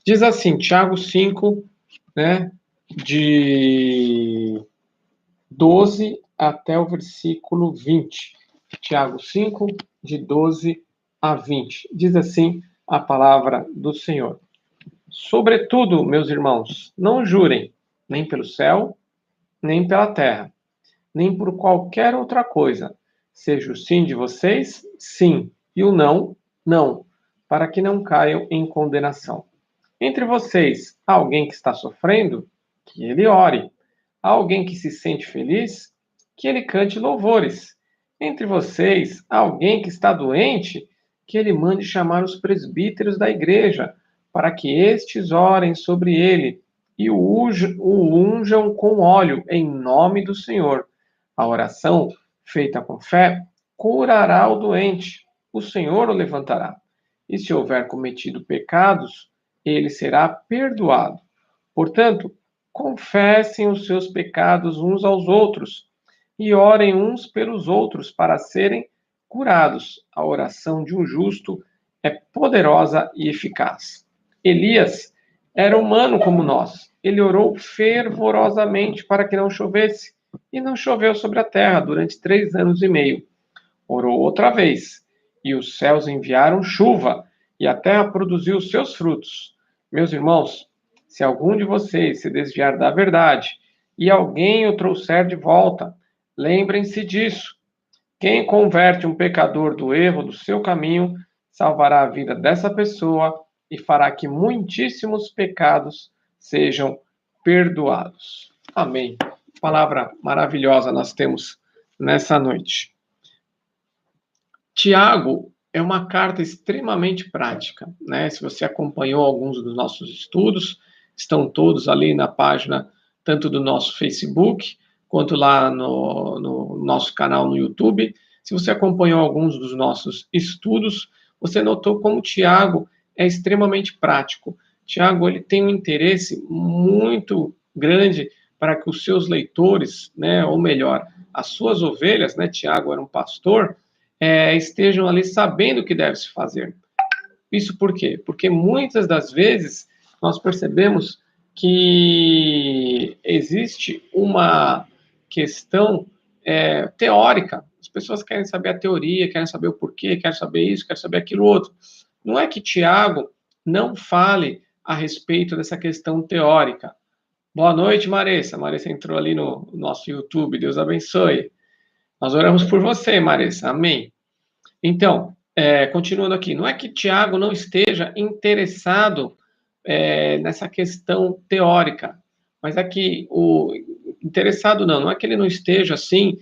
Diz assim, Tiago 5, né, de 12 até o versículo 20. Tiago 5, de 12 a 20. Diz assim a palavra do Senhor. Sobretudo, meus irmãos, não jurem, nem pelo céu, nem pela terra, nem por qualquer outra coisa. Seja o sim de vocês, sim, e o não, não, para que não caiam em condenação. Entre vocês, há alguém que está sofrendo? Que ele ore. Há alguém que se sente feliz? Que ele cante louvores. Entre vocês, há alguém que está doente? Que ele mande chamar os presbíteros da igreja, para que estes orem sobre ele e o unjam com óleo em nome do Senhor. A oração, feita com fé, curará o doente. O Senhor o levantará. E se houver cometido pecados, ele será perdoado. Portanto, confessem os seus pecados uns aos outros e orem uns pelos outros para serem curados. A oração de um justo é poderosa e eficaz. Elias era humano como nós. Ele orou fervorosamente para que não chovesse, e não choveu sobre a terra durante 3 anos e meio. Orou outra vez, e os céus enviaram chuva, e a terra produziu os seus frutos. Meus irmãos, se algum de vocês se desviar da verdade e alguém o trouxer de volta, lembrem-se disso. Quem converte um pecador do erro do seu caminho, salvará a vida dessa pessoa e fará que muitíssimos pecados sejam perdoados. Amém. Palavra maravilhosa nós temos nessa noite. Tiago é uma carta extremamente prática, né? Se você acompanhou alguns dos nossos estudos, estão todos ali na página, tanto do nosso Facebook, quanto lá no nosso canal no YouTube. Se você acompanhou alguns dos nossos estudos, você notou como Tiago é extremamente prático. Tiago, ele tem um interesse muito grande para que os seus leitores, né, ou melhor, as suas ovelhas, né? Tiago era um pastor, estejam ali sabendo o que deve se fazer. Isso por quê? Porque muitas das vezes nós percebemos que existe uma questão teórica. As pessoas querem saber a teoria, querem saber o porquê, querem saber isso, querem saber aquilo outro. Não é que Tiago não fale a respeito dessa questão teórica. Boa noite, Marissa. Marissa entrou ali no nosso YouTube. Deus abençoe. Nós oramos por você, Marissa. Amém. Então, continuando aqui, não é que Tiago não esteja interessado nessa questão teórica, mas é que o interessado não é que ele não esteja assim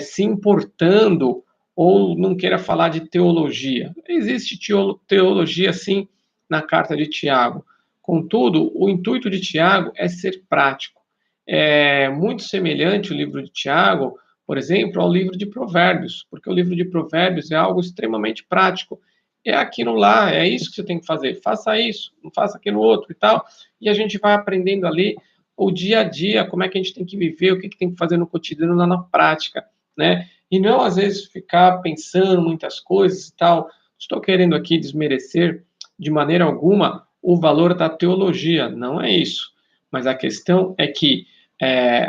se importando ou não queira falar de teologia. Existe teologia sim na carta de Tiago. Contudo, o intuito de Tiago é ser prático. É muito semelhante o livro de Tiago, por exemplo, ao livro de Provérbios, porque o livro de Provérbios é algo extremamente prático. É aquilo lá, é isso que você tem que fazer. Faça isso, não faça aquilo outro e tal. E a gente vai aprendendo ali o dia a dia, como é que a gente tem que viver, o que tem que fazer no cotidiano, lá na prática, né? E não, às vezes, ficar pensando muitas coisas e tal. Estou querendo aqui desmerecer de maneira alguma o valor da teologia, não é isso. Mas a questão é que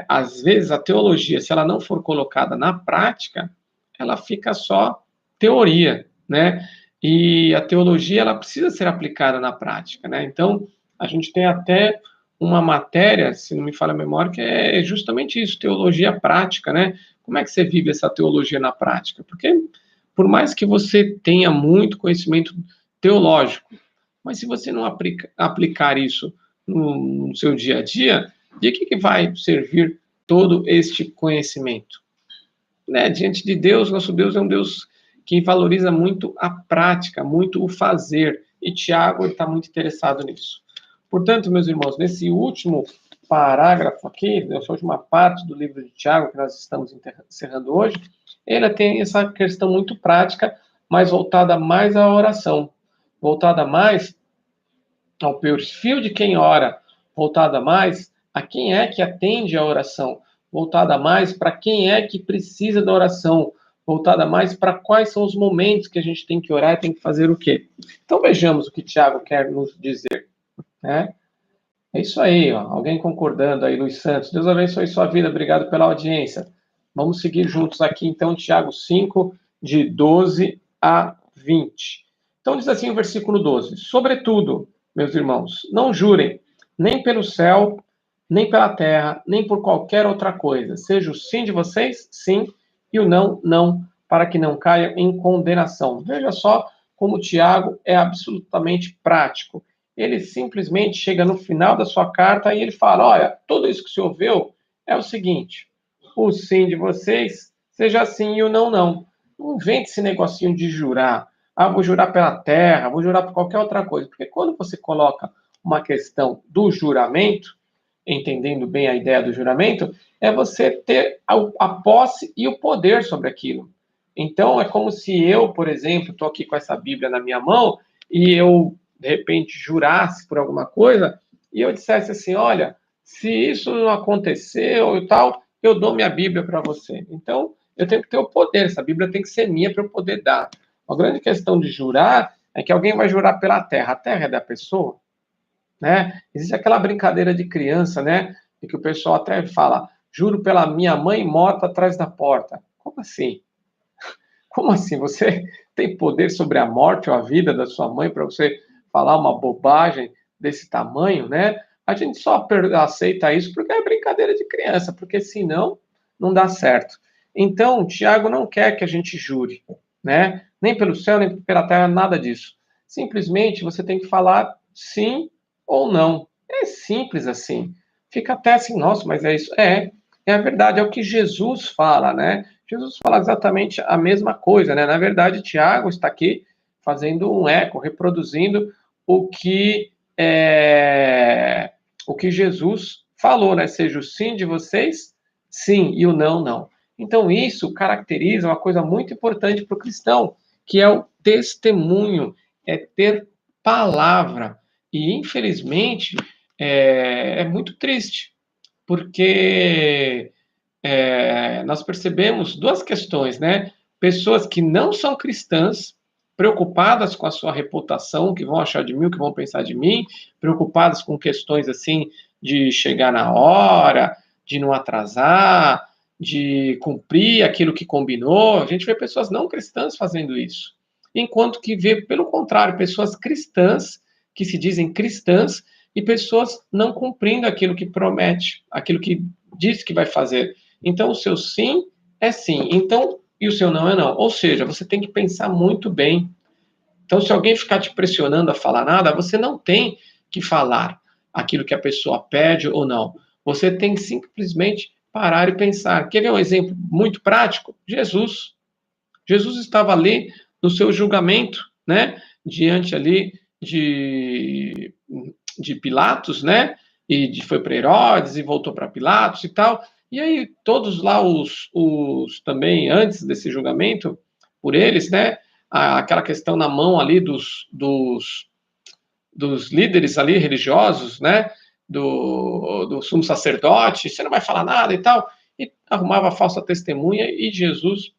às vezes a teologia, se ela não for colocada na prática, ela fica só teoria, né? E a teologia, ela precisa ser aplicada na prática, né? Então, a gente tem até uma matéria, se não me falha a memória, que é justamente isso, teologia prática, né? Como é que você vive essa teologia na prática? Porque, por mais que você tenha muito conhecimento teológico, mas se você não aplicar isso no seu dia a dia, de que vai servir todo este conhecimento? Né? Diante de Deus, nosso Deus é um Deus que valoriza muito a prática, muito o fazer, e Tiago está muito interessado nisso. Portanto, meus irmãos, nesse último parágrafo aqui, nessa última parte do livro de Tiago, que nós estamos encerrando hoje, ele tem essa questão muito prática, mas voltada mais à oração, voltada mais ao perfil de quem ora, voltada mais a quem é que atende a oração, voltada mais para quem é que precisa da oração, voltada mais para quais são os momentos que a gente tem que orar e tem que fazer o quê. Então vejamos o que Tiago quer nos dizer. né? É isso aí, ó. Alguém concordando aí, Luiz Santos. Deus abençoe sua vida, obrigado pela audiência. Vamos seguir juntos aqui, então, Tiago 5, de 12 a 20. Então, diz assim o versículo 12: Sobretudo, meus irmãos, não jurem, nem pelo céu, nem pela terra, nem por qualquer outra coisa. Seja o sim de vocês, sim, e o não, não, para que não caiam em condenação. Veja só como Tiago é absolutamente prático. Ele simplesmente chega no final da sua carta e ele fala: olha, tudo isso que o senhor viu é o seguinte: o sim de vocês seja sim e o não, não. Não invente esse negocinho de jurar. Ah, vou jurar pela terra, vou jurar por qualquer outra coisa. Porque quando você coloca uma questão do juramento, entendendo bem a ideia do juramento, é você ter a posse e o poder sobre aquilo. Então, é como se eu, por exemplo, estou aqui com essa Bíblia na minha mão e eu, de repente, jurasse por alguma coisa e eu dissesse assim: olha, se isso não aconteceu e tal, eu dou minha Bíblia para você. Então, eu tenho que ter o poder, essa Bíblia tem que ser minha para eu poder dar. A grande questão de jurar é que alguém vai jurar pela terra. A terra é da pessoa, né? Existe aquela brincadeira de criança, né? E que o pessoal até fala: juro pela minha mãe morta atrás da porta. Como assim? Como assim? Você tem poder sobre a morte ou a vida da sua mãe para você falar uma bobagem desse tamanho, né? A gente só aceita isso porque é brincadeira de criança, porque senão não dá certo. Então, Tiago não quer que a gente jure, né? Nem pelo céu, nem pela terra, nada disso. Simplesmente você tem que falar sim ou não. É simples assim. Fica até assim, nossa, mas é isso. É a verdade, é o que Jesus fala, né? Jesus fala exatamente a mesma coisa, né? Na verdade, Tiago está aqui fazendo um eco, reproduzindo o que o que Jesus falou, né? Seja o sim de vocês, sim, e o não, não. Então, isso caracteriza uma coisa muito importante para o cristão, que é o testemunho, é ter palavra. E, infelizmente, é muito triste, porque nós percebemos duas questões, né? Pessoas que não são cristãs, preocupadas com a sua reputação, o que vão achar de mim, o que vão pensar de mim, preocupadas com questões assim de chegar na hora, de não atrasar, de cumprir aquilo que combinou. A gente vê pessoas não cristãs fazendo isso. Enquanto que vê, pelo contrário, pessoas cristãs, que se dizem cristãs, e pessoas não cumprindo aquilo que promete, aquilo que diz que vai fazer. Então, o seu sim é sim. Então, e o seu não é não. Ou seja, você tem que pensar muito bem. Então, se alguém ficar te pressionando a falar nada, você não tem que falar aquilo que a pessoa pede ou não. Você tem que simplesmente parar e pensar. Quer ver um exemplo muito prático? Jesus. Jesus estava ali no seu julgamento, né? Diante ali de Pilatos, né? Foi para Herodes e voltou para Pilatos e tal. E aí todos lá os também antes desse julgamento por eles, né? Aquela questão na mão ali dos líderes ali religiosos, né? Do sumo sacerdote, você não vai falar nada e tal. E arrumava falsa testemunha e Jesus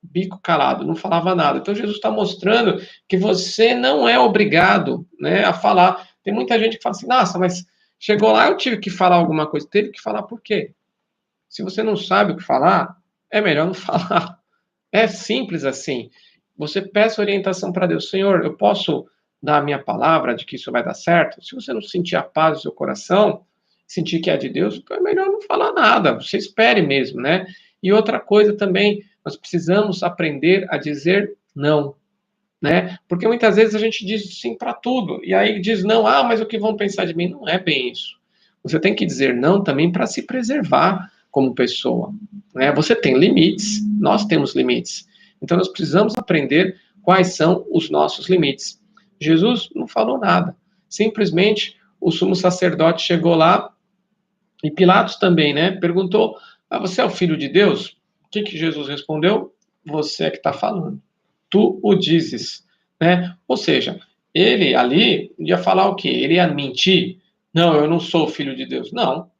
bico calado, não falava nada. Então Jesus está mostrando que você não é obrigado, né, a falar. Tem muita gente que fala assim: nossa, mas chegou lá, eu tive que falar alguma coisa. Teve que falar por quê? Se você não sabe o que falar, é melhor não falar. É simples assim. Você peça orientação para Deus. Senhor, eu posso dar a minha palavra de que isso vai dar certo? Se você não sentir a paz no seu coração, sentir que é de Deus, então é melhor não falar nada. Você espere mesmo, né? E outra coisa também, nós precisamos aprender a dizer não, né? Porque muitas vezes a gente diz sim para tudo, e aí diz não, mas o que vão pensar de mim? Não é bem isso. Você tem que dizer não também para se preservar como pessoa, né? Você tem limites, nós temos limites. Então nós precisamos aprender quais são os nossos limites. Jesus não falou nada. Simplesmente o sumo sacerdote chegou lá e Pilatos também, né? Perguntou: você é o filho de Deus? O que Jesus respondeu? Você é que está falando. Tu o dizes, né? Ou seja, ele ali ia falar o quê? Ele ia mentir? Não, eu não sou filho de Deus. Não,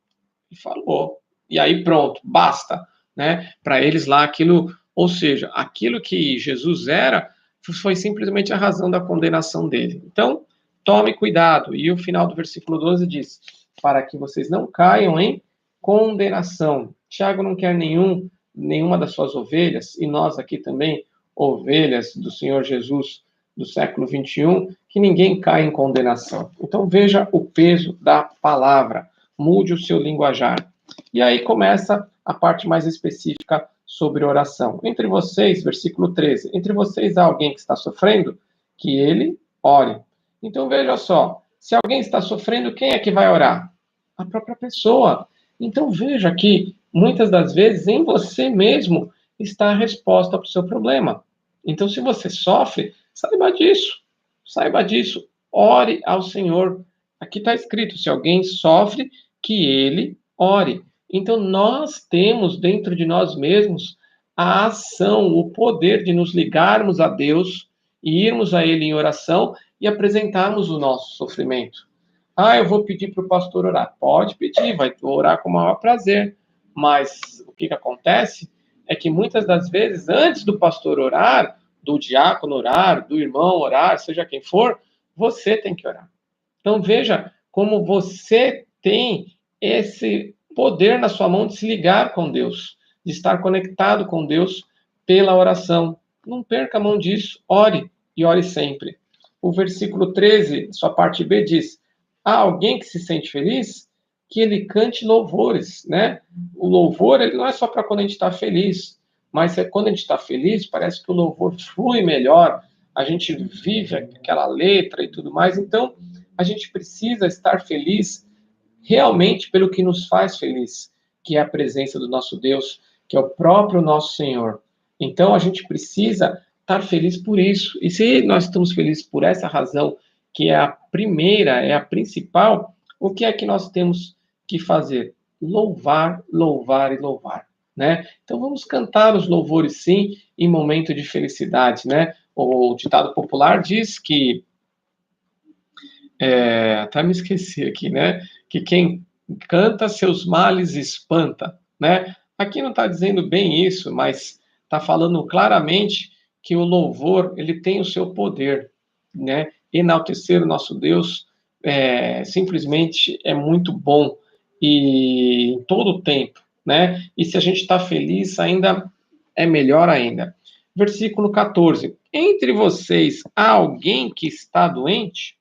ele falou. E aí pronto, basta, né? Para eles lá aquilo, ou seja, aquilo que Jesus era foi simplesmente a razão da condenação dele. Então, tome cuidado. E o final do versículo 12 diz, para que vocês não caiam em condenação. Tiago não quer nenhuma das suas ovelhas, e nós aqui também, ovelhas do Senhor Jesus do século 21, que ninguém caia em condenação. Então veja o peso da palavra, mude o seu linguajar. E aí começa a parte mais específica sobre oração. Entre vocês, versículo 13, entre vocês há alguém que está sofrendo, que ele ore. Então veja só, se alguém está sofrendo, quem é que vai orar? A própria pessoa. Então veja que muitas das vezes em você mesmo está a resposta para o seu problema. Então se você sofre, saiba disso, ore ao Senhor. Aqui está escrito, se alguém sofre, que ele ore. Então nós temos dentro de nós mesmos a ação, o poder de nos ligarmos a Deus, e irmos a Ele em oração e apresentarmos o nosso sofrimento. Eu vou pedir para o pastor orar. Pode pedir, vai orar com o maior prazer. Mas o que acontece é que muitas das vezes, antes do pastor orar, do diácono orar, do irmão orar, seja quem for, você tem que orar. Então veja como você tem esse poder na sua mão de se ligar com Deus, de estar conectado com Deus pela oração. Não perca a mão disso, ore e ore sempre. O versículo 13, sua parte B, diz: há alguém que se sente feliz? Que ele cante louvores, né? O louvor, ele não é só para quando a gente está feliz, mas quando a gente está feliz, parece que o louvor flui melhor, a gente vive aquela letra e tudo mais. Então, a gente precisa estar feliz realmente pelo que nos faz feliz, que é a presença do nosso Deus, que é o próprio nosso Senhor. Então, a gente precisa estar feliz por isso. E se nós estamos felizes por essa razão, que é a primeira, é a principal, o que é que nós temos que fazer? Louvar, louvar e louvar, né? Então, vamos cantar os louvores, sim, em momento de felicidade, né? O ditado popular diz que até me esqueci aqui, né? Que quem canta seus males espanta, né? Aqui não está dizendo bem isso, mas está falando claramente que o louvor ele tem o seu poder, né? Enaltecer o nosso Deus simplesmente é muito bom e em todo o tempo, né? E se a gente está feliz, ainda é melhor ainda. Versículo 14. Entre vocês há alguém que está doente?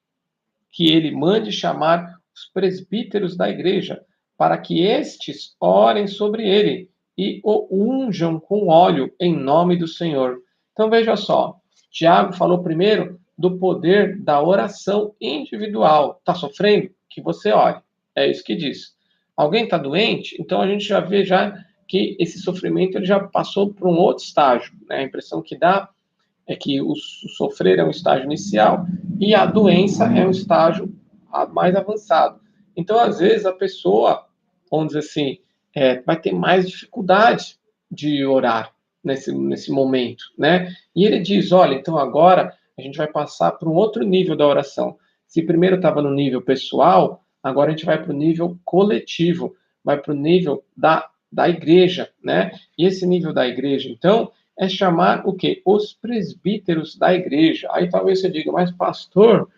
Que ele mande chamar os presbíteros da igreja, para que estes orem sobre ele e o unjam com óleo em nome do Senhor. Então veja só, Tiago falou primeiro do poder da oração individual. Está sofrendo? Que você ore. É isso que diz. Alguém está doente? Então a gente já vê que esse sofrimento ele já passou para um outro estágio. Né? A impressão que dá é que o sofrer é um estágio inicial e a doença é um estágio mais avançado. Então, às vezes, a pessoa, vamos dizer assim, vai ter mais dificuldade de orar nesse momento, né? E ele diz, olha, então agora a gente vai passar para um outro nível da oração. Se primeiro estava no nível pessoal, agora a gente vai para o nível coletivo, vai para o nível da igreja, né? E esse nível da igreja, então, é chamar o quê? Os presbíteros da igreja. Aí talvez você diga, mas pastor,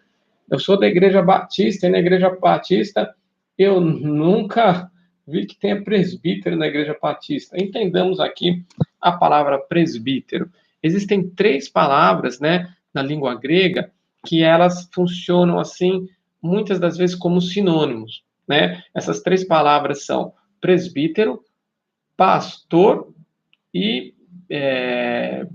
eu sou da igreja batista, e na igreja batista eu nunca vi que tenha presbítero na igreja batista. Entendamos aqui a palavra presbítero. Existem 3 palavras, né, na língua grega, que elas funcionam assim, muitas das vezes como sinônimos, né? Essas 3 palavras são presbítero, pastor e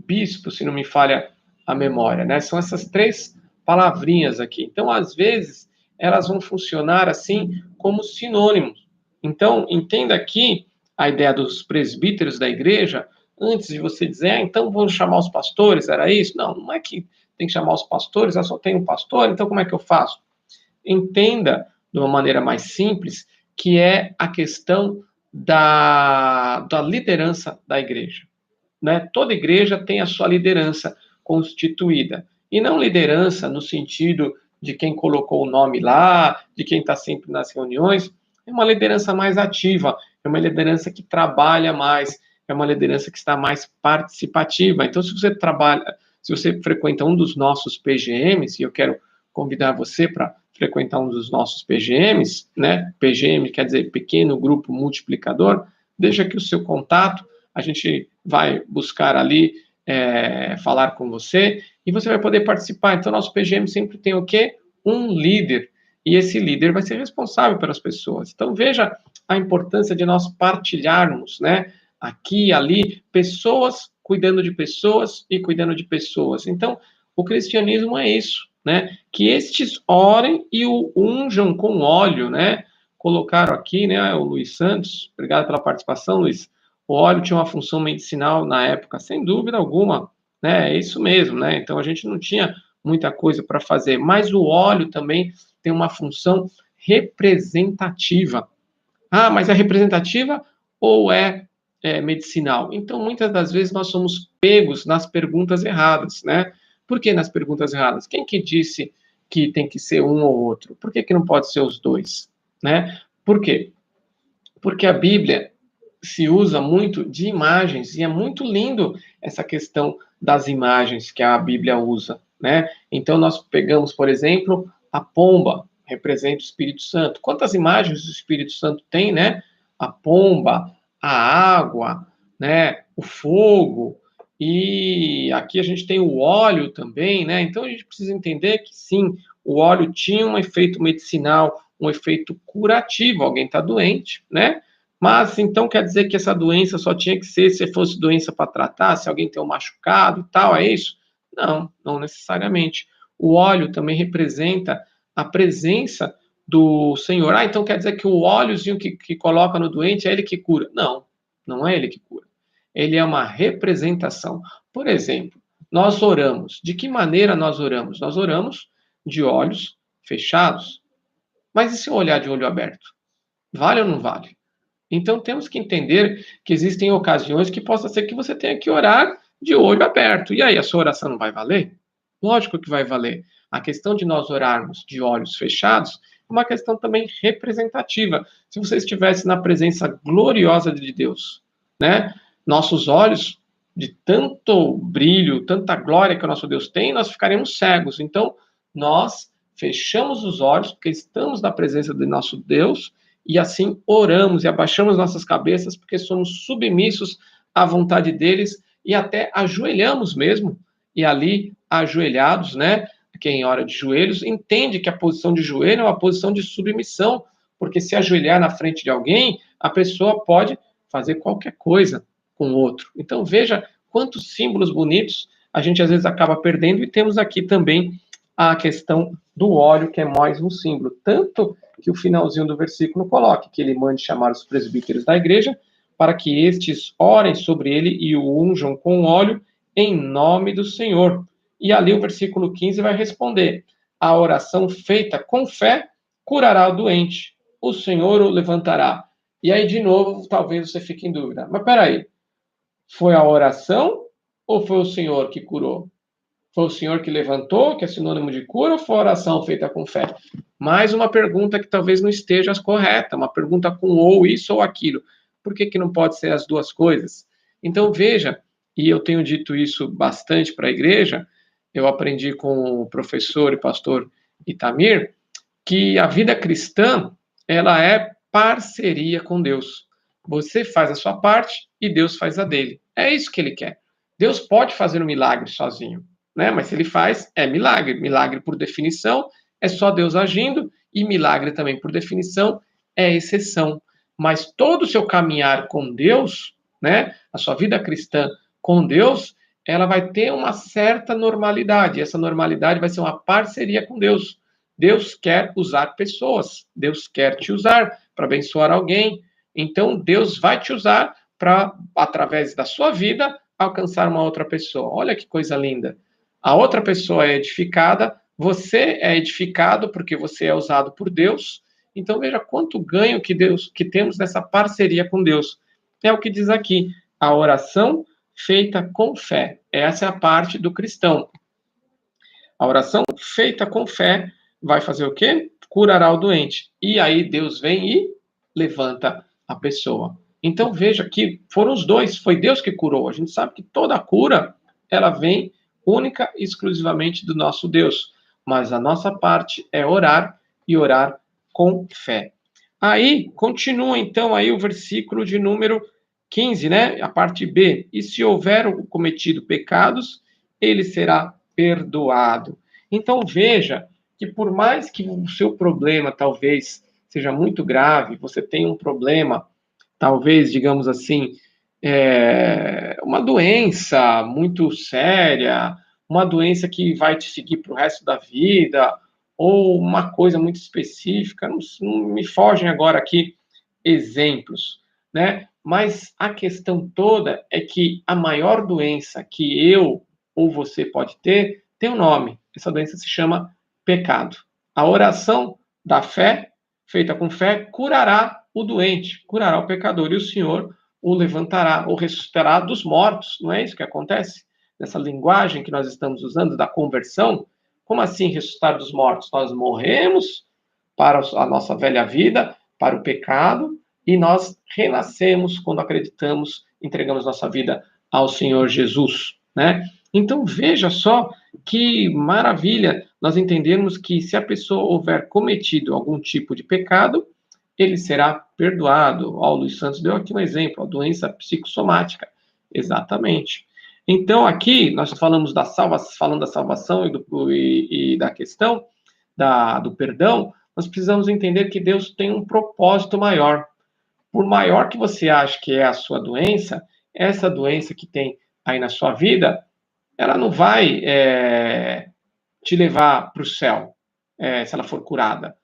bispo, se não me falha a memória, né? São essas 3 palavrinhas aqui. Então, às vezes, elas vão funcionar assim como sinônimos. Então, entenda aqui a ideia dos presbíteros da igreja, antes de você dizer, então vou chamar os pastores, era isso? Não, não é que tem que chamar os pastores, eu só tenho um pastor, então como é que eu faço? Entenda de uma maneira mais simples, que é a questão da liderança da igreja. Né? Toda igreja tem a sua liderança constituída. E não liderança no sentido de quem colocou o nome lá, de quem está sempre nas reuniões. É uma liderança mais ativa, é uma liderança que trabalha mais, é uma liderança que está mais participativa. Então, se você frequenta um dos nossos PGMs, e eu quero convidar você para frequentar um dos nossos PGMs, né? PGM quer dizer Pequeno Grupo Multiplicador. Deixa aqui o seu contato, a gente vai buscar ali falar com você e você vai poder participar. Então, nosso PGM sempre tem o quê? Um líder. E esse líder vai ser responsável pelas pessoas. Então, veja a importância de nós partilharmos, né? Aqui e ali, pessoas cuidando de pessoas e cuidando de pessoas. Então, o cristianismo é isso, né? Que estes orem e o unjam com óleo, né? Colocaram aqui, né? O Luiz Santos, obrigado pela participação, Luiz. O óleo tinha uma função medicinal na época, sem dúvida alguma, né? É isso mesmo, né? Então a gente não tinha muita coisa para fazer, mas o óleo também tem uma função representativa. Ah, mas é representativa ou medicinal? Então, muitas das vezes nós somos pegos nas perguntas erradas, né? Por que nas perguntas erradas? Quem que disse que tem que ser um ou outro? Por que que não pode ser os dois, né? Por quê? Porque a Bíblia se usa muito de imagens e é muito lindo essa questão das imagens que a Bíblia usa, né? Então nós pegamos, por exemplo, a pomba, representa o Espírito Santo. Quantas imagens o Espírito Santo tem, né? A pomba, a água, né? O fogo, e aqui a gente tem o óleo também, né? Então a gente precisa entender que sim, o óleo tinha um efeito medicinal, um efeito curativo. Alguém está doente, né? Mas então quer dizer que essa doença só tinha que ser se fosse doença para tratar, se alguém tem um machucado e tal, é isso? Não, não necessariamente. O óleo também representa a presença do Senhor. Ah, então quer dizer que o óleozinho que coloca no doente é ele que cura? Não, não é ele que cura. Ele é uma representação. Por exemplo, nós oramos. De que maneira nós oramos? Nós oramos de olhos fechados. Mas e se eu olhar de olho aberto? Vale ou não vale? Então temos que entender que existem ocasiões que possa ser que você tenha que orar de olho aberto. E aí, a sua oração não vai valer? Lógico que vai valer. A questão de nós orarmos de olhos fechados é uma questão também representativa. Se você estivesse na presença gloriosa de Deus, né? Nossos olhos, de tanto brilho, tanta glória que o nosso Deus tem, nós ficaremos cegos. Então, nós fechamos os olhos, porque estamos na presença do nosso Deus, e assim oramos e abaixamos nossas cabeças, porque somos submissos à vontade deles e até ajoelhamos mesmo, e ali, ajoelhados, né? Quem ora de joelhos entende que a posição de joelho é uma posição de submissão, porque se ajoelhar na frente de alguém, a pessoa pode fazer qualquer coisa com o outro. Então veja quantos símbolos bonitos a gente às vezes acaba perdendo, e temos aqui também a questão do óleo, que é mais um símbolo. Tanto que o finalzinho do versículo coloque que ele mande chamar os presbíteros da igreja, para que estes orem sobre ele e o unjam com óleo em nome do Senhor. E ali o versículo 15 vai responder: a oração feita com fé curará o doente, o Senhor o levantará. E aí, de novo, talvez você fique em dúvida. Mas peraí, foi a oração ou foi o Senhor que curou? Foi o Senhor que levantou, que é sinônimo de cura, ou foi a oração feita com fé? Mais uma pergunta que talvez não esteja correta, uma pergunta com ou isso ou aquilo. Por que que não pode ser as duas coisas? Então, veja, e eu tenho dito isso bastante para a igreja, eu aprendi com o professor e pastor Itamir, que a vida cristã, ela é parceria com Deus. Você faz a sua parte e Deus faz a dele. É isso que ele quer. Deus pode fazer um milagre sozinho, né? Mas se ele faz, é milagre. Milagre, por definição, é só Deus agindo, e milagre também, por definição, é exceção. Mas todo o seu caminhar com Deus, né? A sua vida cristã com Deus, ela vai ter uma certa normalidade. Essa normalidade vai ser uma parceria com Deus. Deus quer usar pessoas. Deus quer te usar para abençoar alguém. Então, Deus vai te usar para, através da sua vida, alcançar uma outra pessoa. Olha que coisa linda. A outra pessoa é edificada, você é edificado porque você é usado por Deus. Então veja quanto ganho que temos nessa parceria com Deus. É o que diz aqui, a oração feita com fé. Essa é a parte do cristão. A oração feita com fé vai fazer o quê? Curará o doente. E aí Deus vem e levanta a pessoa. Então veja que foram os dois, foi Deus que curou. A gente sabe que toda a cura, ela vem única e exclusivamente do nosso Deus. mas a nossa parte é orar e orar com fé. Aí, continua então aí o versículo de número 15, né? A parte B. E se houver cometido pecados, ele será perdoado. Então veja que por mais que o seu problema talvez seja muito grave, você tenha um problema, talvez, digamos assim, uma doença muito séria, uma doença que vai te seguir para o resto da vida, ou uma coisa muito específica, não me fogem agora aqui exemplos, né? Mas a questão toda é que a maior doença que eu ou você pode ter tem um nome. Essa doença se chama pecado. A oração da fé, feita com fé, curará o doente, curará o pecador, e o Senhor o levantará, ou ressuscitará dos mortos. Não é isso que acontece? Nessa linguagem que nós estamos usando da conversão, como assim ressuscitar dos mortos? Nós morremos para a nossa velha vida, para o pecado, e nós renascemos quando acreditamos, entregamos nossa vida ao Senhor Jesus, né? Então veja só que maravilha nós entendermos que se a pessoa houver cometido algum tipo de pecado, ele será perdoado. Ó, o Luiz Santos deu aqui um exemplo, a doença psicossomática. Exatamente. Então, aqui nós falamos falando da salvação e da questão do perdão, nós precisamos entender que Deus tem um propósito maior. Por maior que você ache que é a sua doença, essa doença que tem aí na sua vida, ela não vai te levar para o céu, se ela for curada,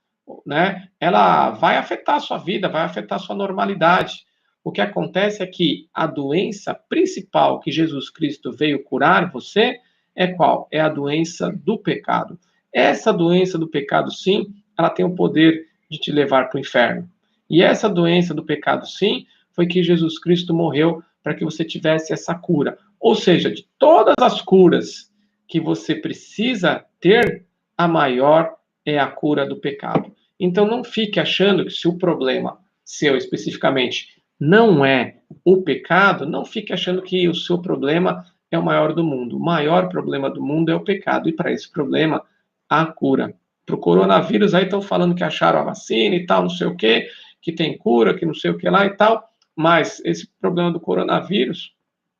né? Ela vai afetar a sua vida, vai afetar a sua normalidade. O que acontece é que a doença principal que Jesus Cristo veio curar você é qual? É a doença do pecado. Essa doença do pecado, sim, ela tem o poder de te levar para o inferno. E essa doença do pecado, sim, foi que Jesus Cristo morreu para que você tivesse essa cura. Ou seja, de todas as curas que você precisa ter, a maior é a cura do pecado. Então não fique achando que se o problema seu especificamente não é o pecado, não fique achando que o seu problema é o maior do mundo. O maior problema do mundo é o pecado, e para esse problema há cura. Para o coronavírus aí estão falando que acharam a vacina e tal, não sei o quê, que tem cura, que não sei o que lá e tal, mas esse problema do coronavírus,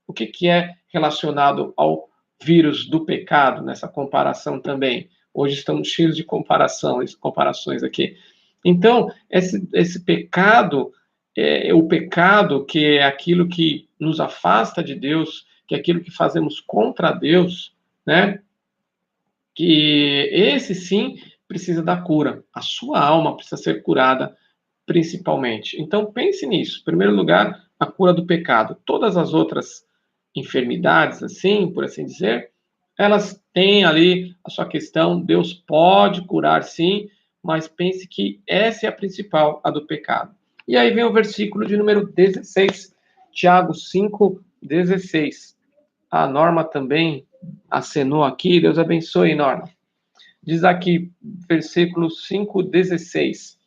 o que é relacionado ao vírus do pecado nessa comparação também? Hoje estamos cheios de comparações aqui. Então, esse pecado, o pecado que é aquilo que nos afasta de Deus, que é aquilo que fazemos contra Deus, né? Que esse sim precisa da cura. A sua alma precisa ser curada principalmente. Então pense nisso. Em primeiro lugar, a cura do pecado. Todas as outras enfermidades, assim, por assim dizer, elas têm ali a sua questão. Deus pode curar, sim, mas pense que essa é a principal, a do pecado. E aí vem o versículo de número 16, Tiago 5:16. A Norma também acenou aqui. Deus abençoe, Norma. Diz aqui, versículo 5:16.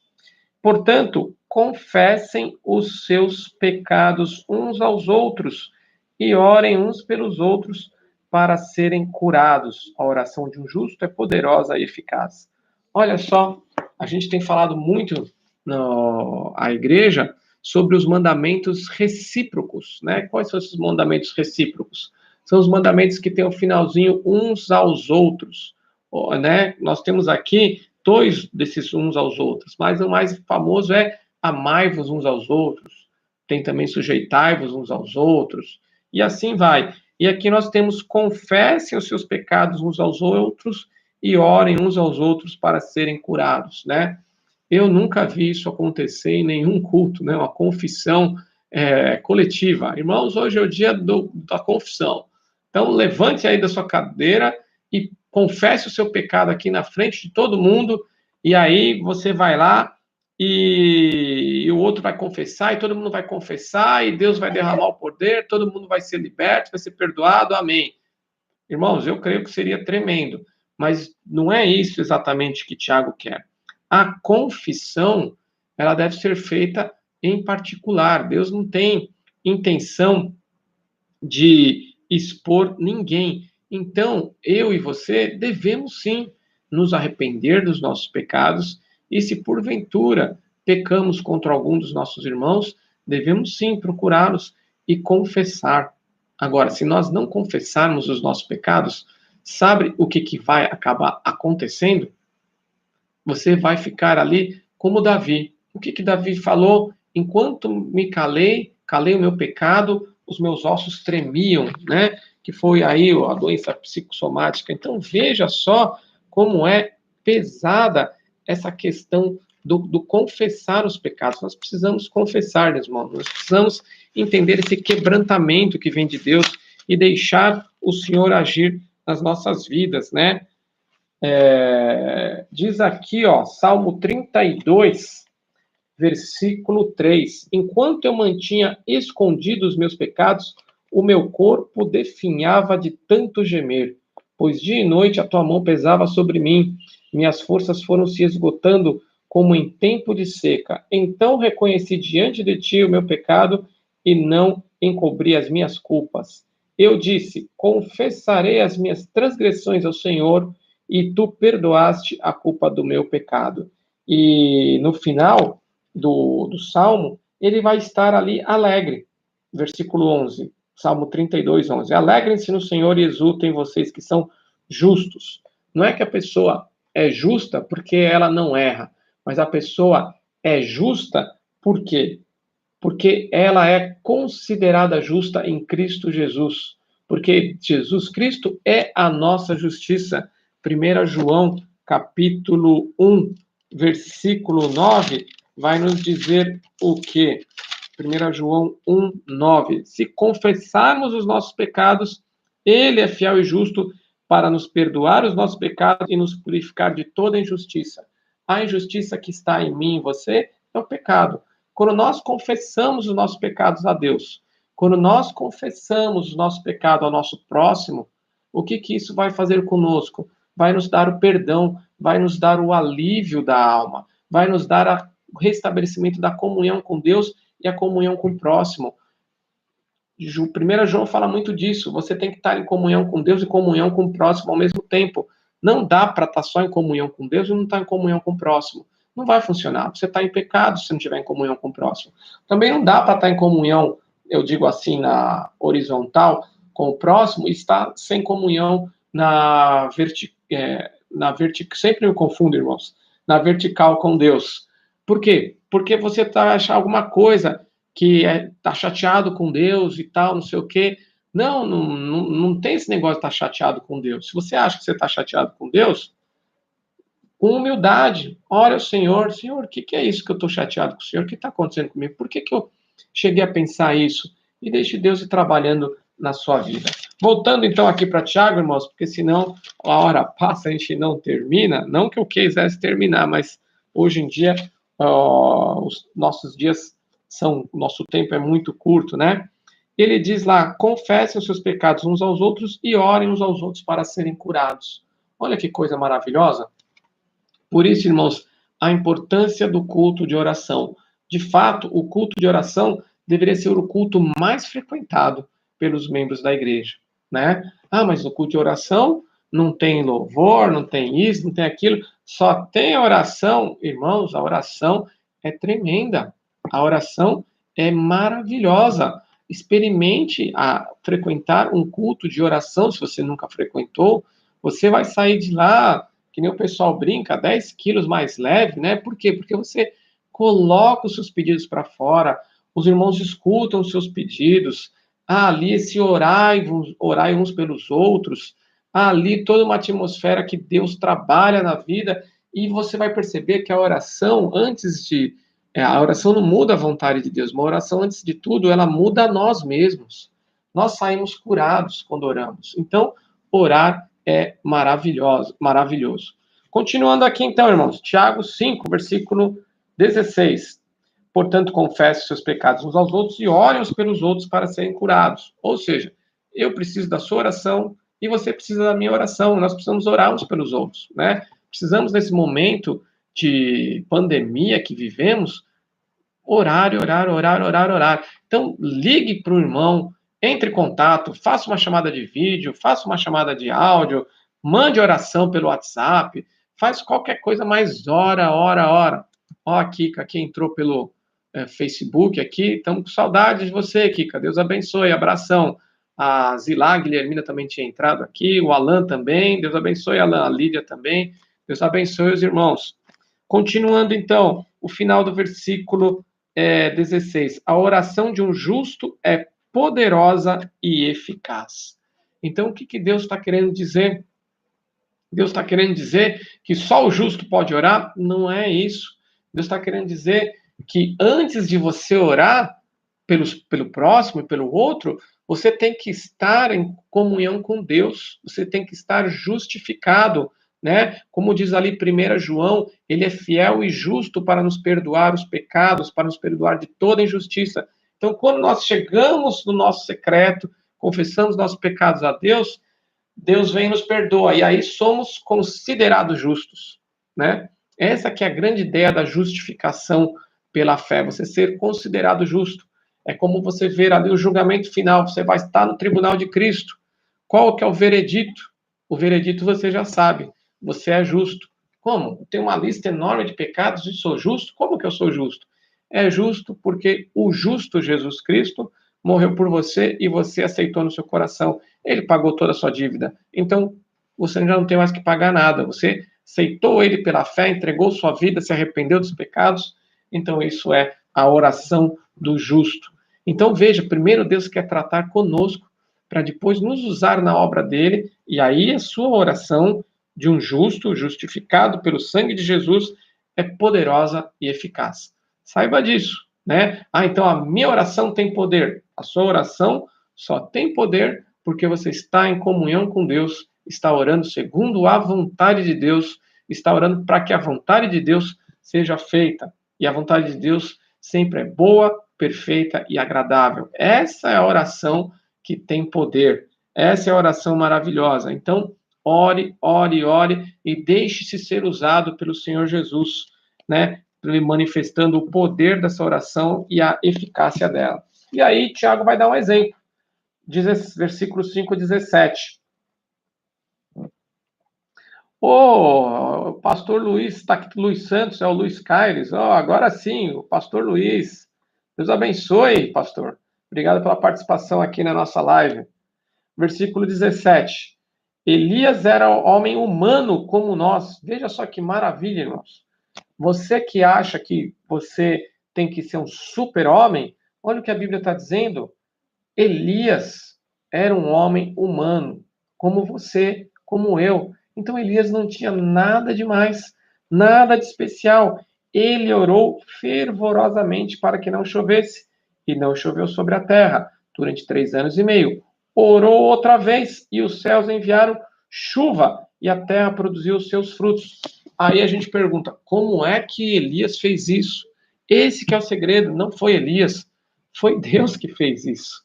Portanto, confessem os seus pecados uns aos outros e orem uns pelos outros para serem curados. A oração de um justo é poderosa e eficaz. Olha só, a gente tem falado muito na igreja sobre os mandamentos recíprocos, né? Quais são esses mandamentos recíprocos? São os mandamentos que têm o finalzinho uns aos outros, né? Nós temos aqui dois desses uns aos outros, mas o mais famoso é amai-vos uns aos outros, tem também sujeitai-vos uns aos outros, e assim vai. E aqui nós temos confessem os seus pecados uns aos outros e orem uns aos outros para serem curados, né? Eu nunca vi isso acontecer em nenhum culto, né? Uma confissão coletiva. Irmãos, hoje é o dia da confissão. Então, levante aí da sua cadeira e confesse o seu pecado aqui na frente de todo mundo, e aí você vai lá e o outro vai confessar, e todo mundo vai confessar, e Deus vai derramar o poder, todo mundo vai ser liberto, vai ser perdoado, amém. Irmãos, eu creio que seria tremendo, mas não é isso exatamente que Tiago quer. A confissão, ela deve ser feita em particular. Deus não tem intenção de expor ninguém. Então, eu e você devemos sim nos arrepender dos nossos pecados, e se porventura pecamos contra algum dos nossos irmãos, devemos sim procurá-los e confessar. Agora, se nós não confessarmos os nossos pecados, sabe o que vai acabar acontecendo? Você vai ficar ali como Davi. O que Davi falou? Enquanto me calei o meu pecado, os meus ossos tremiam, né? Que foi aí a doença psicossomática. Então, veja só como é pesada essa questão do confessar os pecados. Nós precisamos confessar, irmãos. Nós precisamos entender esse quebrantamento que vem de Deus e deixar o Senhor agir nas nossas vidas, né? Diz aqui, ó, Salmo 32, versículo 3. Enquanto eu mantinha escondidos os meus pecados, o meu corpo definhava de tanto gemer, pois dia e noite a tua mão pesava sobre mim, minhas forças foram se esgotando como em tempo de seca. Então reconheci diante de ti o meu pecado e não encobri as minhas culpas. Eu disse, confessarei as minhas transgressões ao Senhor, e tu perdoaste a culpa do meu pecado. E no final do Salmo, ele vai estar ali alegre. Versículo 11, Salmo 32, 11. Alegrem-se no Senhor e exultem vocês que são justos. Não é que a pessoa é justa porque ela não erra, mas a pessoa é justa por quê? Porque ela é considerada justa em Cristo Jesus. Porque Jesus Cristo é a nossa justiça. 1 João, capítulo 1, versículo 9, vai nos dizer o quê? 1 João 1, 9. Se confessarmos os nossos pecados, ele é fiel e justo para nos perdoar os nossos pecados e nos purificar de toda injustiça. A injustiça que está em mim e você é o pecado. Quando nós confessamos os nossos pecados a Deus, quando nós confessamos os nossos pecados ao nosso próximo, o que isso vai fazer conosco? Vai nos dar o perdão, vai nos dar o alívio da alma, vai nos dar o restabelecimento da comunhão com Deus e a comunhão com o próximo. 1 João fala muito disso. Você tem que estar em comunhão com Deus e comunhão com o próximo ao mesmo tempo. Não dá para estar só em comunhão com Deus e não estar em comunhão com o próximo. Não vai funcionar. Você está em pecado se não estiver em comunhão com o próximo. Também não dá para estar em comunhão, eu digo assim, na horizontal com o próximo e estar sem comunhão na vertical. Sempre me confundo, irmãos. Na vertical com Deus. Por quê? Porque você está achando alguma coisa que está chateado com Deus e tal, não sei o quê. Não tem esse negócio de estar chateado com Deus. Se você acha que você está chateado com Deus, com humildade, ore ao Senhor. Senhor, o que é isso que eu estou chateado com o Senhor? O que está acontecendo comigo? Por que eu cheguei a pensar isso? E deixe Deus ir trabalhando na sua vida. Voltando então aqui para Tiago, irmãos, porque senão a hora passa, a gente não termina. Não que eu quisesse terminar, mas hoje em dia os nossos dias nosso tempo é muito curto, né? Ele diz lá, confessem os seus pecados uns aos outros e orem uns aos outros para serem curados. Olha que coisa maravilhosa. Por isso, irmãos, a importância do culto de oração. De fato, o culto de oração deveria ser o culto mais frequentado pelos membros da igreja, né? Ah, mas o culto de oração não tem louvor, não tem isso, não tem aquilo, só tem oração. Irmãos, a oração é tremenda. A oração é maravilhosa. Experimente frequentar um culto de oração, se você nunca frequentou, você vai sair de lá, que nem o pessoal brinca, 10 quilos mais leve, né? Por quê? Porque você coloca os seus pedidos para fora, os irmãos escutam os seus pedidos, ali esse orai uns pelos outros, ali toda uma atmosfera que Deus trabalha na vida, e você vai perceber que a oração, a oração não muda a vontade de Deus, uma oração, antes de tudo, ela muda a nós mesmos. Nós saímos curados quando oramos. Então, orar é maravilhoso. Continuando aqui então, irmãos, Tiago 5, versículo 16. Portanto, confesse seus pecados uns aos outros e orem uns pelos outros para serem curados. Ou seja, eu preciso da sua oração e você precisa da minha oração. Nós precisamos orar uns pelos outros, né? Precisamos, nesse momento de pandemia que vivemos, orar. Então, ligue para o irmão, entre em contato, faça uma chamada de vídeo, faça uma chamada de áudio, mande oração pelo WhatsApp, faz qualquer coisa, mas ora, ora, ora. Ó, a Kika aqui entrou pelo Facebook aqui, estamos com saudade de você, Kika, Deus abençoe, abração. A Zilá Guilhermina também tinha entrado aqui, o Alan também, Deus abençoe, Alan, a Lídia também, Deus abençoe os irmãos. Continuando, então, o final do versículo 16. A oração de um justo é poderosa e eficaz. Então, o que Deus está querendo dizer? Deus está querendo dizer que só o justo pode orar? Não é isso. Deus está querendo dizer que antes de você orar pelo próximo e pelo outro, você tem que estar em comunhão com Deus, você tem que estar justificado, né? Como diz ali 1 João, ele é fiel e justo para nos perdoar os pecados, para nos perdoar de toda injustiça. Então, quando nós chegamos no nosso secreto, confessamos nossos pecados a Deus, Deus vem e nos perdoa, e aí somos considerados justos, né? Essa que é a grande ideia da justificação pela fé, você ser considerado justo. É como você ver ali o julgamento final, você vai estar no tribunal de Cristo. Qual que é o veredito? O veredito você já sabe, você é justo. Como? Eu tenho uma lista enorme de pecados e sou justo? Como que eu sou justo? É justo porque o justo Jesus Cristo morreu por você e você aceitou no seu coração. Ele pagou toda a sua dívida. Então, você já não tem mais que pagar nada. Você aceitou ele pela fé, entregou sua vida, se arrependeu dos pecados. Então, isso é a oração do justo. Então, veja, primeiro Deus quer tratar conosco, para depois nos usar na obra dele, e aí a sua oração de um justo, justificado pelo sangue de Jesus, é poderosa e eficaz. Saiba disso, né? Então a minha oração tem poder. A sua oração só tem poder porque você está em comunhão com Deus, está orando segundo a vontade de Deus, está orando para que a vontade de Deus seja feita. E a vontade de Deus sempre é boa, perfeita e agradável. Essa é a oração que tem poder. Essa é a oração maravilhosa. Então, ore, ore, ore e deixe-se ser usado pelo Senhor Jesus, né? Manifestando o poder dessa oração e a eficácia dela. E aí, Tiago vai dar um exemplo. Diz versículo 5:17. O pastor Luiz, está aqui, Luiz Santos, é o Luiz Caires. Agora sim, o pastor Luiz. Deus abençoe, pastor. Obrigado pela participação aqui na nossa live. Versículo 17. Elias era homem humano como nós. Veja só que maravilha, irmãos. Você que acha que você tem que ser um super-homem, olha o que a Bíblia está dizendo. Elias era um homem humano, como você, como eu. Então Elias não tinha nada demais, nada de especial. Ele orou fervorosamente para que não chovesse, e não choveu sobre a terra durante 3 anos e meio. Orou outra vez, e os céus enviaram chuva, e a terra produziu os seus frutos. Aí a gente pergunta, como é que Elias fez isso? Esse que é o segredo, não foi Elias, foi Deus que fez isso.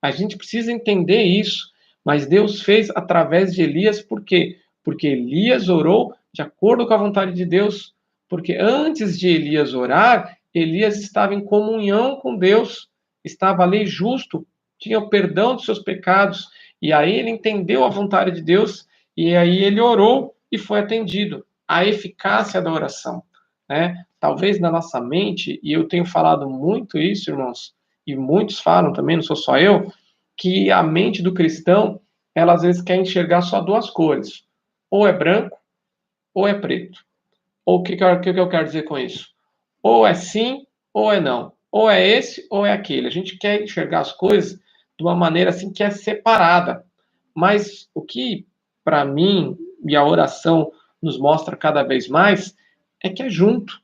A gente precisa entender isso, mas Deus fez através de Elias, por quê? Porque Elias orou de acordo com a vontade de Deus, porque antes de Elias orar, Elias estava em comunhão com Deus, estava ali justo, tinha o perdão dos seus pecados, e aí ele entendeu a vontade de Deus, e aí ele orou e foi atendido. A eficácia da oração, né? Talvez na nossa mente, e eu tenho falado muito isso, irmãos, e muitos falam também, não sou só eu, que a mente do cristão, ela às vezes quer enxergar só 2 cores. Ou é branco, ou é preto. Ou o que eu quero dizer com isso? Ou é sim, ou é não. Ou é esse, ou é aquele. A gente quer enxergar as coisas de uma maneira assim que é separada. Mas o que, para mim, e a oração nos mostra cada vez mais, é que é junto.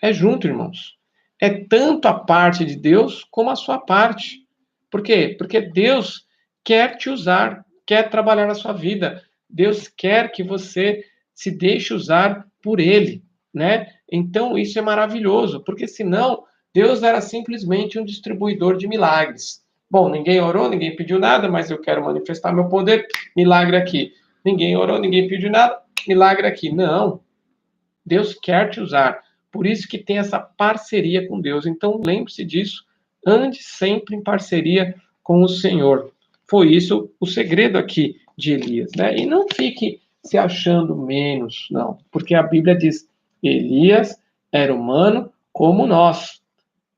É junto, irmãos. É tanto a parte de Deus como a sua parte. Por quê? Porque Deus quer te usar, quer trabalhar na sua vida. Deus quer que você se deixe usar por Ele, né? Então, isso é maravilhoso, porque senão Deus era simplesmente um distribuidor de milagres. Bom, ninguém orou, ninguém pediu nada, mas eu quero manifestar meu poder, milagre aqui. Ninguém orou, ninguém pediu nada, milagre aqui. Não. Deus quer te usar. Por isso que tem essa parceria com Deus. Então, lembre-se disso. Ande sempre em parceria com o Senhor. Foi isso o segredo aqui de Elias, né? E não fique se achando menos, não. Porque a Bíblia diz, Elias era humano como nós.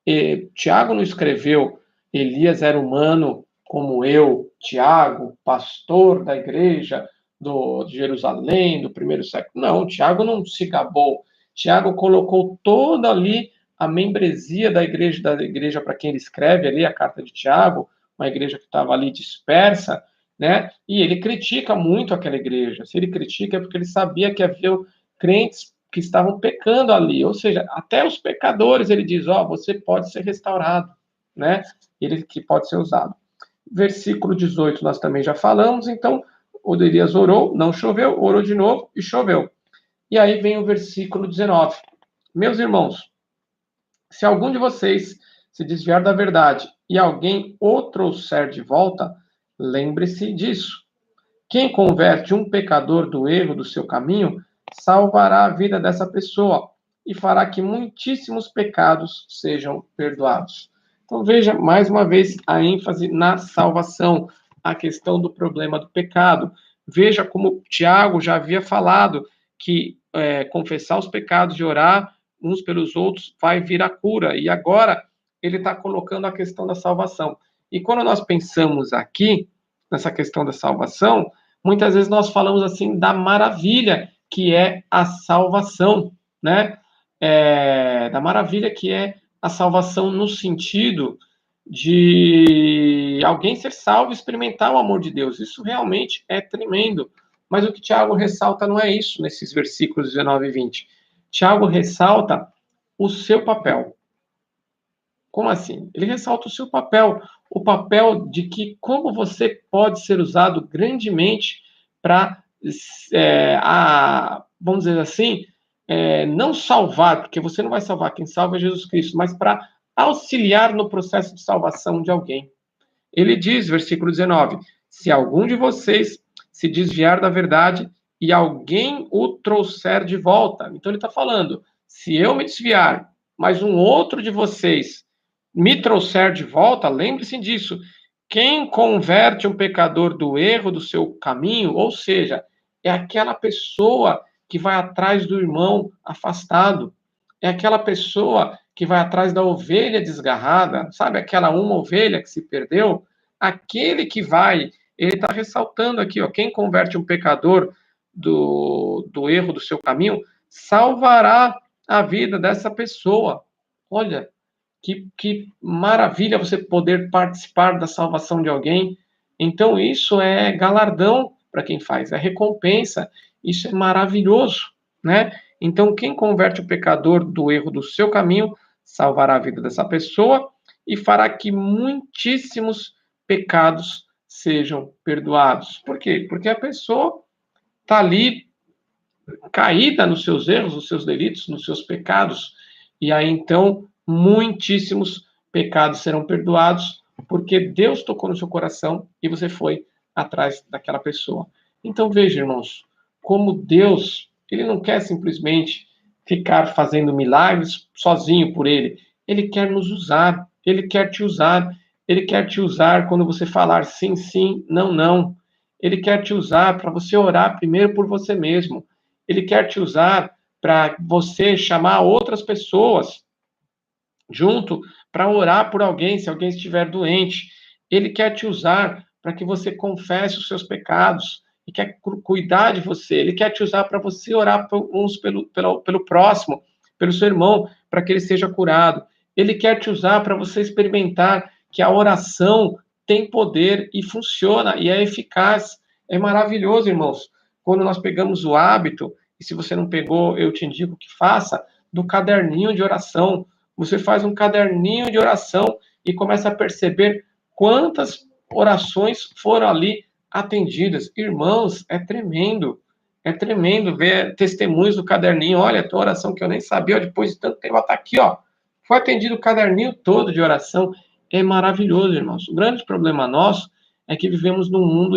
E Tiago não escreveu, Elias era humano como eu, Tiago, pastor da igreja de Jerusalém, do primeiro século. Não, Tiago não se gabou. Tiago colocou toda ali a membresia da igreja para quem ele escreve ali, a carta de Tiago, uma igreja que estava ali dispersa, né? E ele critica muito aquela igreja. Se ele critica é porque ele sabia que havia crentes que estavam pecando ali, ou seja, até os pecadores, ele diz, você pode ser restaurado, né? Ele que pode ser usado. Versículo 18 nós também já falamos, então o Elias orou, não choveu, orou de novo e choveu. E aí vem o versículo 19. Meus irmãos, se algum de vocês se desviar da verdade e alguém o trouxer de volta, lembre-se disso. Quem converte um pecador do erro do seu caminho, salvará a vida dessa pessoa e fará que muitíssimos pecados sejam perdoados. Então veja mais uma vez a ênfase na salvação, a questão do problema do pecado. Veja como Tiago já havia falado que confessar os pecados e orar uns pelos outros vai vir a cura. E agora ele está colocando a questão da salvação. E quando nós pensamos aqui nessa questão da salvação, muitas vezes nós falamos assim da maravilha que é a salvação, né? Da maravilha que é a salvação no sentido de alguém ser salvo e experimentar o amor de Deus. Isso realmente é tremendo. Mas o que Tiago ressalta não é isso nesses versículos 19 e 20. Tiago ressalta o seu papel. Como assim? Ele ressalta o papel de que como você pode ser usado grandemente para, vamos dizer assim, não salvar, porque você não vai salvar, quem salva é Jesus Cristo, mas para auxiliar no processo de salvação de alguém. Ele diz, versículo 19, se algum de vocês se desviar da verdade e alguém o trouxer de volta. Então ele está falando, se eu me desviar, mas um outro de vocês me trouxer de volta, lembre-se disso. Quem converte um pecador do erro do seu caminho, ou seja, é aquela pessoa que vai atrás do irmão afastado, é aquela pessoa que vai atrás da ovelha desgarrada, sabe? Aquela uma ovelha que se perdeu, aquele que vai, ele está ressaltando aqui, quem converte um pecador do erro do seu caminho, salvará a vida dessa pessoa. Olha, que maravilha você poder participar da salvação de alguém. Então, isso é galardão para quem faz, é recompensa. Isso é maravilhoso, né? Então, quem converte o pecador do erro do seu caminho, salvará a vida dessa pessoa e fará que muitíssimos pecados sejam perdoados. Por quê? Porque a pessoa está ali caída nos seus erros, nos seus delitos, nos seus pecados, e aí então muitíssimos pecados serão perdoados, porque Deus tocou no seu coração e você foi atrás daquela pessoa. Então veja, irmãos, como Deus, ele não quer simplesmente ficar fazendo milagres sozinho por ele. Ele quer nos usar, ele quer te usar, ele quer te usar quando você falar sim, sim, não, não. Ele quer te usar para você orar primeiro por você mesmo. Ele quer te usar para você chamar outras pessoas junto para orar por alguém, se alguém estiver doente. Ele quer te usar para que você confesse os seus pecados e quer cuidar de você. Ele quer te usar para você orar uns pelo próximo, pelo seu irmão, para que ele seja curado. Ele quer te usar para você experimentar que a oração tem poder e funciona e é eficaz. É maravilhoso, irmãos. Quando nós pegamos o hábito, e se você não pegou, eu te indico que faça, do caderninho de oração. Você faz um caderninho de oração e começa a perceber quantas orações foram ali atendidas. Irmãos, é tremendo ver testemunhos do caderninho. Olha, a tua oração que eu nem sabia, depois de tanto tempo, ela está aqui, ó. Foi atendido o caderninho todo de oração. É maravilhoso, irmãos. O grande problema nosso é que vivemos num mundo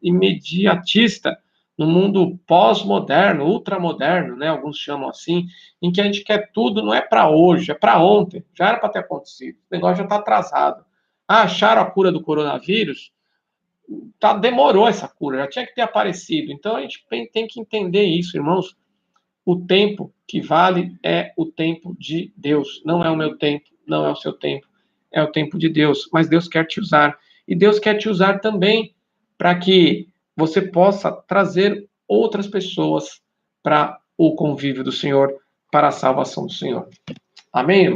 imediatista, no mundo pós-moderno, ultramoderno, né? Alguns chamam assim, em que a gente quer tudo, não é para hoje, é para ontem. Já era para ter acontecido. O negócio já está atrasado. Acharam a cura do coronavírus? demorou essa cura, já tinha que ter aparecido. Então a gente tem que entender isso, irmãos. O tempo que vale é o tempo de Deus. Não é o meu tempo, não é o seu tempo. É o tempo de Deus. Mas Deus quer te usar. E Deus quer te usar também para que você possa trazer outras pessoas para o convívio do Senhor, para a salvação do Senhor. Amém?